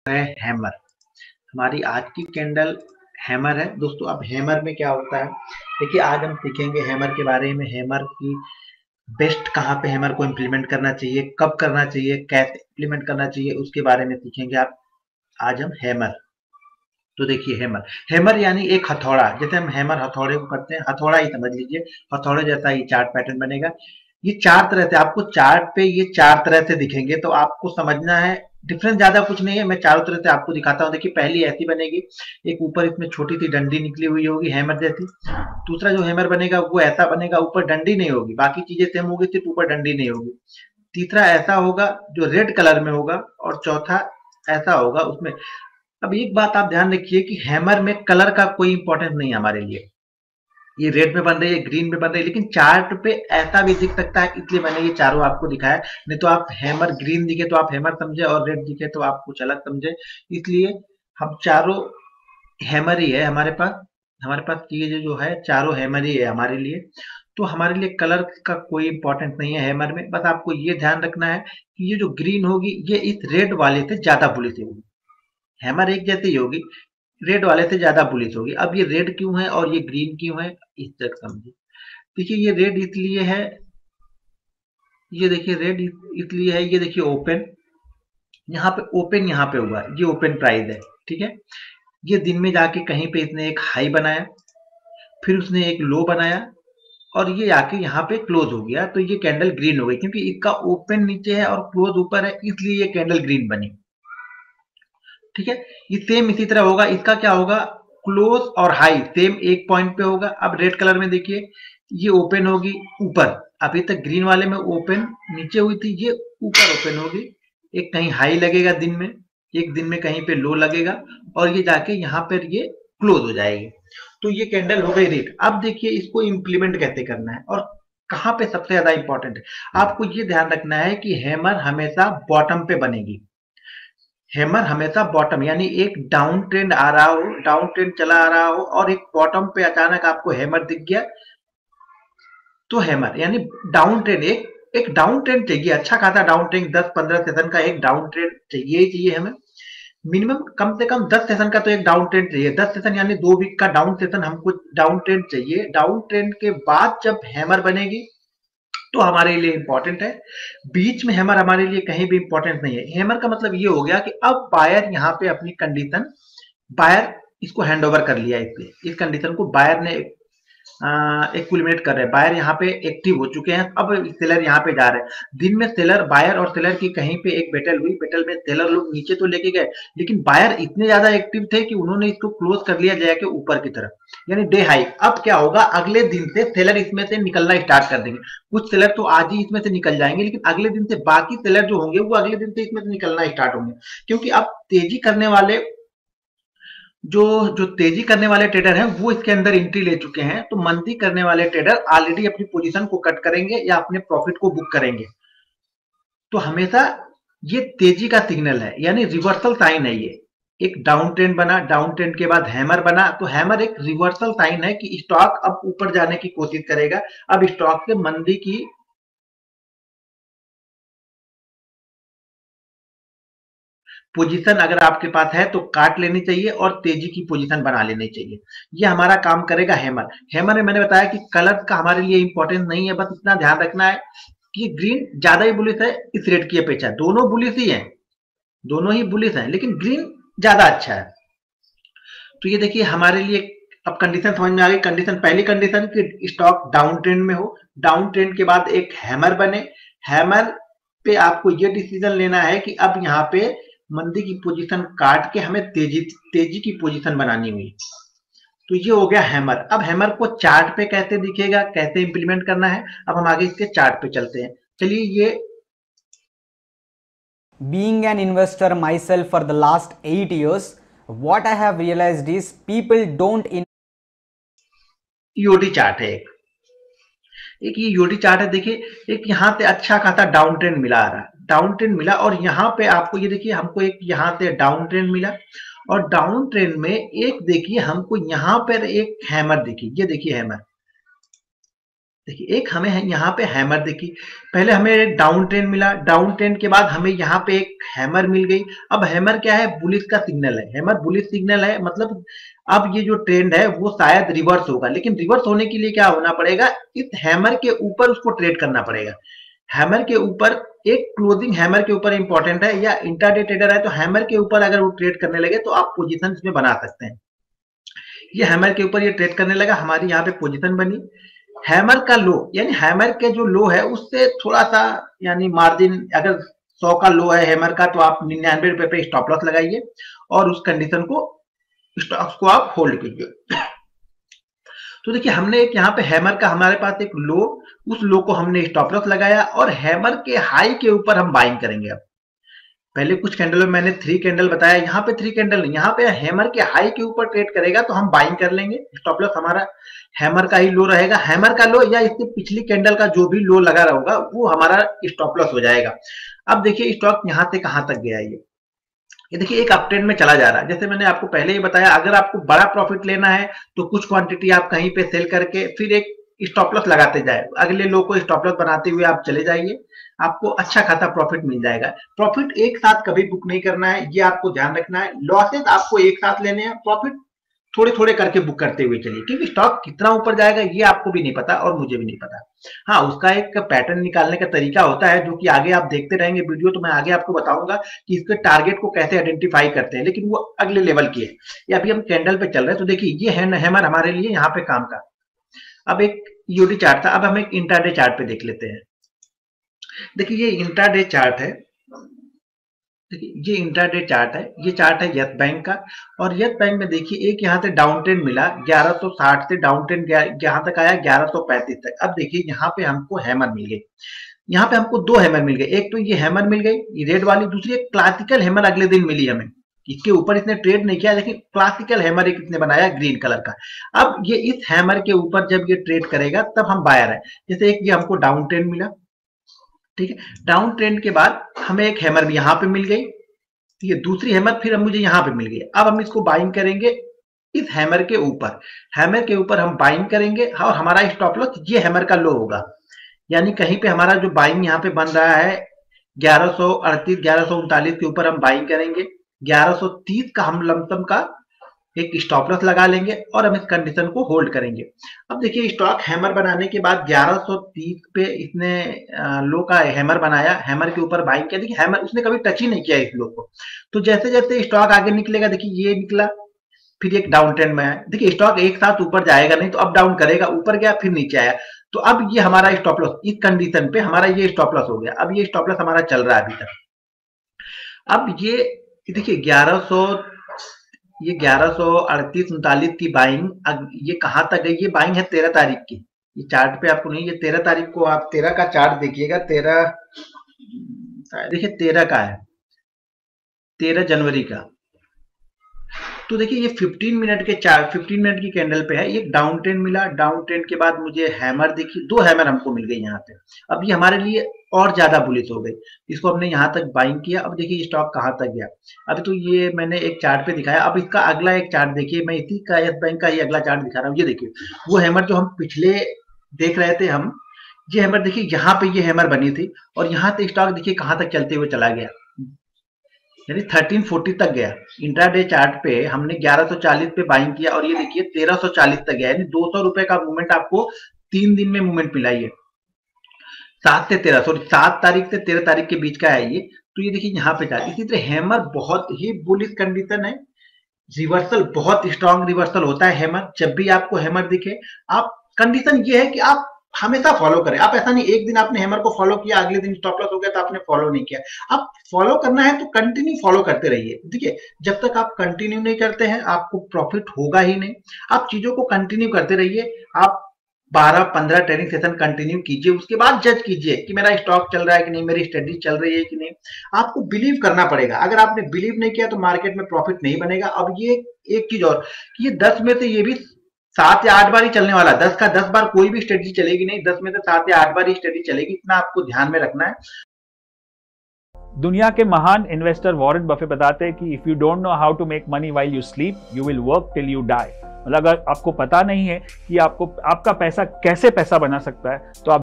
है हैमर। हमारी आज की कैंडल हैमर है दोस्तों। अब हैमर में क्या होता है, देखिए आज हम सीखेंगे हैमर के बारे में। हैमर की बेस्ट कहाँ पे हैमर को इम्प्लीमेंट करना चाहिए, कब करना चाहिए, कैसे इम्प्लीमेंट करना चाहिए, उसके बारे में सीखेंगे आप आज हम हैमर। तो देखिए हैमर, हैमर यानी एक हथौड़ा। जैसे हम हैमर हथौड़े को करते हैं, हथौड़ा ही समझ लीजिए। हथौड़े जैसा ये चार्ट पैटर्न बनेगा। ये चार तरह से आपको चार्ट पे ये चार तरह से दिखेंगे, तो आपको समझना है। डिफरेंस ज्यादा कुछ नहीं है, मैं चारों तरह से आपको दिखाता हूँ। देखिए पहली ऐसी बनेगी, एक ऊपर इसमें छोटी सी डंडी निकली हुई होगी हैमर जैसी। दूसरा जो हैमर बनेगा वो ऐसा बनेगा, ऊपर डंडी नहीं होगी, बाकी चीजें सेम होगी, सिर्फ ऊपर डंडी नहीं होगी। तीसरा ऐसा होगा जो रेड कलर में होगा, और चौथा ऐसा होगा उसमें। अब एक बात आप ध्यान रखिए कि हैमर में कलर का कोई इंपॉर्टेंस नहीं है हमारे लिए। ये रेड में बन रही है, ग्रीन में बन रही है, लेकिन चार्ट पे ऐसा भी दिख सकता है, इसलिए मैंने ये चारों आपको दिखाया। नहीं तो आप हैमर ग्रीन दिखे तो आप हैमर समझे, और रेड दिखे तो आप कुछ अलग समझे। इसलिए हम चारों हैमर ही है हमारे पास। हमारे पास ये जो है चारों हैमर ही है हमारे लिए। तो हमारे लिए कलर का कोई इंपॉर्टेंस नहीं है हैमर में। बस आपको ये ध्यान रखना है कि ये जो ग्रीन होगी ये इस रेड वाले से ज्यादा बुलिश होगी। हैमर एक जैसी ही होगी, रेड वाले से ज्यादा बुलिश होगी। अब ये रेड क्यों है और ये ग्रीन क्यों है, इस तक समझिए। देखिए ये रेड इसलिए है, ये देखिए रेड इसलिए है, ये देखिए ओपन, यहाँ पे ओपन, यहाँ पे हुआ, ये ओपन प्राइस है, ठीक है। ये दिन में जाके कहीं पे इसने एक हाई बनाया, फिर उसने एक लो बनाया, और ये आके यहाँ पे क्लोज हो गया, तो ये कैंडल ग्रीन हो गई। क्योंकि इसका ओपन नीचे है और क्लोज ऊपर है, इसलिए ये कैंडल ग्रीन बनी, ठीक है। ये सेम इसी तरह होगा, इसका क्या होगा, क्लोज और हाई सेम एक पॉइंट पे होगा। अब रेड कलर में देखिए, ये ओपन होगी ऊपर, अभी तक ग्रीन वाले में ओपन नीचे हुई थी, ये ऊपर ओपन होगी। एक कहीं हाई लगेगा दिन में, एक दिन में कहीं पे लो लगेगा, और ये जाके यहाँ पर ये क्लोज हो जाएगी। तो ये कैंडल हो गई रेड। अब देखिए इसको इम्प्लीमेंट कैसे करना है और कहाँ पे सबसे ज्यादा इंपॉर्टेंट है। आपको ये ध्यान रखना है कि हैमर हमेशा बॉटम पे बनेगी। हैमर हमेशा बॉटम, यानी एक डाउन ट्रेंड आ रहा हो, डाउन ट्रेंड चला आ रहा हो, और एक बॉटम पे अचानक आपको हैमर दिख गया, तो हैमर यानी डाउन ट्रेंड, एक डाउन ट्रेंड चाहिए, अच्छा खासा डाउन ट्रेंड, 10-15 सेशन का एक डाउन ट्रेंड चाहिए ही चाहिए हमें। मिनिमम कम से कम 10 सेशन का तो एक डाउन ट्रेंड चाहिए। 10 सेशन यानी 2 वीक का डाउन सेशन हमको डाउन ट्रेंड चाहिए। डाउन ट्रेंड के बाद जब हैमर बनेगी तो हमारे लिए इंपॉर्टेंट है। बीच में हैमर हमारे लिए कहीं भी इंपॉर्टेंट नहीं है। हैमर का मतलब ये हो गया कि अब बायर यहाँ पे अपनी कंडीशन, बायर इसको हैंड ओवर कर लिया, इस कंडीशन को बायर ने एक्विलिब्रेट कर रहे हैं। बायर यहाँ पे एक्टिव हो चुके हैं, अब सेलर यहाँ पे जा रहे हैं। दिन में सेलर, बायर और सेलर की कहीं पे एक बैटल हुई, बैटल में सेलर लोग नीचे तो लेके गए, लेकिन बायर इतने ज्यादा एक्टिव थे कि उन्होंने इसको क्लोज कर लिया जाके ऊपर की तरफ, यानी डे हाई। अब क्या होगा, अगले दिन से सेलर इसमें से निकलना स्टार्ट कर देंगे। कुछ सेलर तो आज ही इसमें से निकल जाएंगे, लेकिन अगले दिन से बाकी सेलर जो होंगे वो अगले दिन से इसमें से निकलना स्टार्ट होंगे। क्योंकि अब तेजी करने वाले, जो जो तेजी करने वाले ट्रेडर हैं वो इसके अंदर एंट्री ले चुके हैं, तो मंदी करने वाले ट्रेडर ऑलरेडी अपनी पोजीशन को कट करेंगे या अपने प्रॉफिट को बुक करेंगे। तो हमेशा ये तेजी का सिग्नल है, यानी रिवर्सल साइन है। ये एक डाउन ट्रेंड बना, डाउन ट्रेंड के बाद हैमर बना, तो हैमर एक रिवर्सल साइन है कि स्टॉक अब ऊपर जाने की कोशिश करेगा। अब स्टॉक से मंदी की पोजीशन अगर आपके पास है तो काट लेनी चाहिए और तेजी की पोजीशन बना लेनी चाहिए। ये हमारा काम करेगा हैमर। हैमर में मैंने बताया कि कलर का हमारे लिए इंपॉर्टेंट नहीं है, बस इतना ध्यान रखना है कि ग्रीन ज्यादा ही बुलिश है इस रेट की अपेक्षा। दोनों बुलिश ही है, दोनों ही बुलिश है, लेकिन ग्रीन ज्यादा अच्छा है। तो ये देखिए हमारे लिए अब कंडीशन समझ में आ गई। कंडीशन, पहली कंडीशन कि स्टॉक डाउन ट्रेंड में हो, डाउन ट्रेंड के बाद एक हैमर बने। हैमर पे आपको ये डिसीजन लेना है कि अब यहाँ पे मंदी की पोजीशन काट के हमें तेजी तेजी की पोजीशन बनानी हुई। तो ये हो गया हैमर। अब हैमर को चार्ट पे कैसे दिखेगा, कैसे इंप्लीमेंट करना है, अब हम आगे इसके चार्ट पे चलते हैं। चलिए ये Being an investor myself for the last 8 years, what I have realized is people don't EOD chart है, एक ये ईओडी चार्ट है। देखिए एक यहाँ से अच्छा खासा डाउन ट्रेंड मिला आ रहा, डाउन ट्रेंड मिला, और यहाँ पे आपको ये देखिए हमको एक यहाँ से डाउन ट्रेंड मिला, और डाउन ट्रेंड में एक देखिए हमको यहाँ पर एक हैमर दिखी, ये देखिए हैमर, देखिए एक हमें यहाँ पे हैमर देखिए, पहले हमें डाउन ट्रेंड मिला, डाउन ट्रेंड के बाद हमें यहाँ पे एक हैमर मिल गई। अब हैमर क्या है, बुलिश का सिग्नल है, हैमर बुलिश सिग्नल है, मतलब अब ये जो ट्रेंड है वो शायद रिवर्स होगा, लेकिन रिवर्स होने के लिए क्या होना पड़ेगा, इस हैमर के ऊपर उसको ट्रेड करना पड़ेगा। हैमर के ऊपर एक क्लोजिंग हैमर के ऊपर इंपॉर्टेंट है, या इंट्राडे ट्रेडर है तो हैमर के ऊपर अगर वो ट्रेड करने लगे तो आप पोजीशन इसमें बना सकते हैं। ये हैमर के ऊपर ये ट्रेड करने लगा, हमारी यहाँ पे पोजीशन बनी। हैमर का लो, यानी हैमर के जो लो है उससे थोड़ा सा, यानी मार्जिन अगर 100 का लो है हैमर का, तो आप 99 रुपए पे स्टॉप लॉस लगाइए और उस कंडीशन को, स्टॉक्स को आप होल्ड कीजिए। तो देखिए हमने एक यहाँ पे हैमर का, हमारे पास एक लो, उस लो को हमने स्टॉप लॉस लगाया और हैमर के हाई के ऊपर हम बाइंग करेंगे। अब पहले कुछ कैंडल में मैंने 3 कैंडल बताया, यहाँ पे 3 कैंडल नहीं, यहाँ पे हैमर के हाई के ऊपर ट्रेड करेगा तो हम बाइंग कर लेंगे। स्टॉप लॉस हमारा हैमर का ही लो रहेगा, हैमर का लो या इसके पिछली कैंडल का जो भी लो लगा होगा वो हमारा स्टॉप लॉस हो जाएगा। अब देखिए स्टॉक यहाँ से कहाँ तक गया ये देखिए एक अप ट्रेंड में चला जा रहा है। जैसे मैंने आपको पहले ही बताया, अगर आपको बड़ा प्रॉफिट लेना है तो कुछ क्वांटिटी आप कहीं पे सेल करके फिर एक स्टॉप लॉस लगाते जाए, अगले लो को स्टॉप लॉस बनाते हुए आप चले जाइए, आपको अच्छा खासा प्रॉफिट मिल जाएगा। प्रॉफिट एक साथ कभी बुक नहीं करना है, ये आपको ध्यान रखना है। लॉसेस आपको एक साथ लेने हैं, प्रॉफिट थोड़े थोड़े करके बुक करते हुए चलिए, क्योंकि स्टॉक कितना ऊपर जाएगा ये आपको भी नहीं पता और मुझे भी नहीं पता। हाँ, उसका एक पैटर्न निकालने का तरीका होता है जो कि आगे आप देखते रहेंगे वीडियो, तो मैं आगे आपको बताऊंगा कि इसके टारगेट को कैसे आइडेंटिफाई करते हैं, लेकिन वो अगले लेवल की है। ये अभी हम कैंडल पे चल रहे हैं, तो देखिए ये है हैमर हमारे लिए यहाँ पे काम का। अब एक ईओडी चार्ट था, अब हम एक इंट्राडे चार्ट पे देख लेते हैं। देखिए ये इंट्राडे चार्ट है, देखिए ये इंट्राडे चार्ट है, ये चार्ट है यस बैंक का। और यस बैंक में देखिए एक यहाँ से डाउन ट्रेंड मिला 1160 से, डाउन ट्रेंड यहाँ तक आया 1135 तक। अब देखिए यहाँ पे हमको हैमर मिल गई, यहाँ पे हमको 2 हैमर मिल गए, एक तो ये हैमर मिल गई ये रेड वाली, दूसरी एक क्लासिकल हैमर अगले दिन मिली हमें। इसके ऊपर इसने ट्रेड नहीं किया, लेकिन क्लासिकल हैमर एक इसने बनाया ग्रीन कलर का। अब ये इस हैमर के ऊपर जब ये ट्रेड करेगा तब हम बायर है। जैसे एक ये हमको डाउन ट्रेंड मिला, ठीक है, डाउन ट्रेंड के बाद हमें एक हैमर भी यहाँ पे मिल गई, ये दूसरी हैमर फिर मुझे यहाँ पे मिल गई। अब हम इसको बाइंग करेंगे इस हैमर के ऊपर, हैमर के ऊपर हम बाइंग करेंगे और हमारा स्टॉप लॉस ये हैमर का लो होगा। यानी कहीं पे हमारा जो बाइंग यहाँ पे बन रहा है 1138 1139 के ऊपर हम बाइंग करेंगे, 1130 का हम लमसम का एक स्टॉप लॉस लगा लेंगे और हम इस कंडीशन को होल्ड करेंगे। अब देखिए स्टॉक हैमर बनाने के बाद 1130 पे इसने लो का हैमर बनाया, हैमर के ऊपर बाइंग किया। देखिए हैमर उसने कभी टच ही नहीं किया इस लो को, तो जैसे जैसे स्टॉक आगे निकलेगा, देखिए ये निकला फिर एक डाउन ट्रेंड में है। देखिए स्टॉक एक साथ ऊपर जाएगा नहीं, तो अप डाउन करेगा, ऊपर गया फिर नीचे आया, तो अब ये हमारा स्टॉप लॉस इस कंडीशन पे हमारा ये स्टॉप लॉस हो गया। अब ये स्टॉप लॉस हमारा चल रहा है अभी तक। अब ये देखिए 1100, ये 1138 39 की बाइंग ये कहां तक गई, ये बाइंग है 13 तारीख की। ये चार्ट पे आपको नहीं, ये 13 तारीख को आप 13 का चार्ट देखिएगा, 13 देखिए 13 का है, 13 जनवरी का। तो देखिए ये 15 मिनट के चार्ट, 15 मिनट की कैंडल पे है, ये डाउन ट्रेंड मिला, डाउन ट्रेंड के बाद मुझे हैमर दिखी, 2 हैमर हमको मिल गई यहाँ पे। अब ये हमारे लिए और ज्यादा बुलिश हो गई, इसको हमने यहाँ तक बाइंग किया। अब देखिए स्टॉक कहाँ तक गया, अभी तो ये मैंने एक चार्ट पे दिखाया, अब इसका अगला एक चार्ट देखिए, मैं इसी का यस बैंक का ही अगला चार्ट दिखा रहा हूँ। ये देखिए वो हैमर जो हम पिछले देख रहे थे हम, ये हैमर देखिए यहाँ पे ये हैमर बनी थी और यहाँ से स्टॉक देखिए कहाँ तक चलते हुए चला गया, यानी 1340 तक गया। इंट्राडे चार्ट पे हमने 1140 पे बाइंग किया और ये देखिए 1340 तक गया, यानी 200 रुपए का मूवमेंट आपको 3 दिन में मूवमेंट मिला। ये 7 से 13, सॉरी 7 तारीख से 13 तारीख के बीच का है ये। तो ये देखिए यहाँ पे चार्ट, इसी तरह हैमर बहुत ही बुलिश कंडीशन है, रिवर्सल बहुत स्ट्रॉन्ग रिवर्सल होता है हैमर। जब भी आपको हैमर दिखे, आप कंडीशन ये है कि आप हमेशा फॉलो करें। आप ऐसा नहीं एक दिन आपने हैमर को फॉलो किया, अगले दिन स्टॉप लॉस हो गया तो आपने फॉलो नहीं किया। आप फॉलो करना है तो कंटिन्यू फॉलो करते रहिए। देखिए जब तक आप कंटिन्यू नहीं करते हैं आपको प्रॉफिट होगा ही नहीं। आप चीजों को कंटिन्यू करते रहिए, आप 12-15 ट्रेडिंग सेशन कंटिन्यू कीजिए, उसके बाद जज कीजिए कि मेरा स्टॉक चल रहा है कि नहीं, मेरी स्टडी चल रही है कि नहीं। आपको बिलीव करना पड़ेगा, अगर आपने बिलीव नहीं किया तो मार्केट में प्रॉफिट नहीं बनेगा। अब ये एक चीज और, ये 10 में से ये भी 7 या 8 बार ही चलने वाला, 10 का 10 बार कोई भी स्ट्रेटजी चलेगी नहीं, 10 में से 7 या 8 बार ही स्ट्रेटजी चलेगी, इतना आपको ध्यान में रखना है। दुनिया के महान इन्वेस्टर वॉरेन बफे बताते हैं कि if you don't know how to make money while you sleep, you will work till you die. मतलब अगर आपको पता नहीं है कि आपको आपका पैसा कैसे पैसा बना सकता है, तो आप